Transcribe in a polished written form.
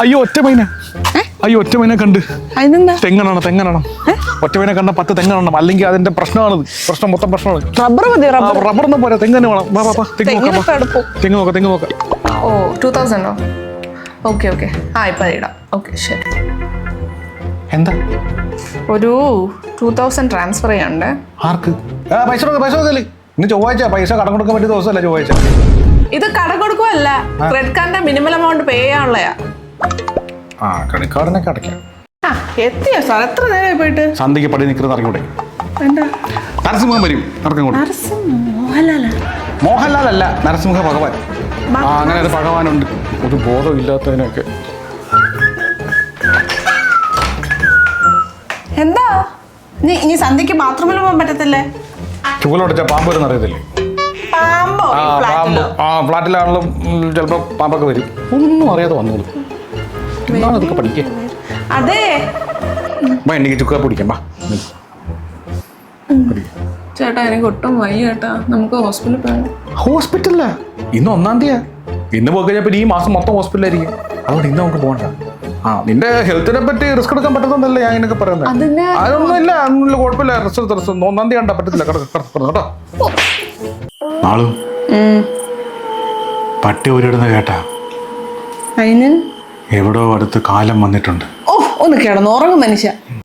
അയ്യോ ഒറ്റ മൈന കണ്ട് തെങ്ങണം ഒറ്റ മൈന കണ്ട 10 തെങ്ങണം അല്ലെങ്കിൽ അതിന്റെ പ്രശ്നമാണ് മൊത്തം പ്രശ്നമാണ്. റബ്ബറൊന്നും പോരാ, തെങ്ങ് വേണം. തെങ്ങ് നോക്കാം. ഓ 2000 ഓക്കെ ഇപ്പം ഇടാം. ഓക്കെ ശരി. എന്താ ഒരു 2000 ട്രാൻസ്ഫർ ചെയ്യണ്ടേ? ആർക്ക്? പൈസ ഇന്ന് ചൊവ്വാഴ്ച, പൈസ കടം കൊടുക്കാൻ പറ്റിയ ദിവസമല്ല ചൊവ്വാഴ്ച. ഇത് കടം കൊടുക്കുവല്ല, ക്രെഡിറ്റ് കാർഡിന്റെ മിനിമം എമൗണ്ട് പേ ചെയ്യാനുള്ളയാ. ക്രെഡിറ്റ് കാർഡിനൊക്കെ അടയ്ക്കാം. എത്തിയോ സാർ? എത്ര നേരമായി പോയിട്ട്? സന്ധ്യക്ക് പടി നിൽക്കുന്നത് ഇറങ്ങിക്കൂടെ? നരസിംഹം വരും, മോഹൻലാൽ അല്ല, നരസിംഹ ഭഗവാൻ. അങ്ങനെ ഒരു ഭഗവാനുണ്ട്. ഒരു ബോധം ഇല്ലാത്തതിനൊക്കെ. എന്താ നീ സന്ധ്യക്ക് ബാത്റൂമിൽ പോകാൻ പറ്റത്തില്ലേ? ചൂലോടിച്ച പാമ്പ് വരുന്ന അറിയത്തില്ലേ? ഫ്ലാറ്റിലാണെങ്കിലും ചിലപ്പോ പാമ്പൊക്കെ വരും. ഒന്നും അറിയാതെ വന്നോളൂ. എന്താണ് ഇതൊക്കെ പഠിക്കുക? അതെ, എനിക്ക് ചുക്ക പിടിക്കാം. ചേട്ടാ എനിക്ക് ഒട്ടും വയ്യ ചേട്ടാ, നമുക്ക് ഹോസ്പിറ്റലിൽ പോകാം. ഹോസ്പിറ്റലിലാ? ഇന്ന് 1-ാം തീയതിയാ. ഇന്ന് പോയി കഴിഞ്ഞാൽ ഈ മാസം മൊത്തം ഹോസ്പിറ്റലായിരിക്കും. അതുകൊണ്ട് ഇന്ന് നമുക്ക് പോകണ്ട. നിന്റെ ഹെൽത്തിനെ പറ്റി റിസ്ക് എടുക്കാൻ പറ്റുന്നതല്ലേ ഞാൻ ഇങ്ങനെയൊക്കെ പറയുന്നത്. അതൊന്നുമില്ല, കുഴപ്പമില്ല. റിസ്ക് 1-ാം തീയതി കണ്ടാ പറ്റത്തില്ല. കേട്ടോ നാളു പട്ടി ഊരിടുന്ന കേട്ടാ? എവിടോ അടുത്ത് കാലം വന്നിട്ടുണ്ട്. ഒന്ന് കിടന്ന് ഉറങ്ങും മനുഷ്യ.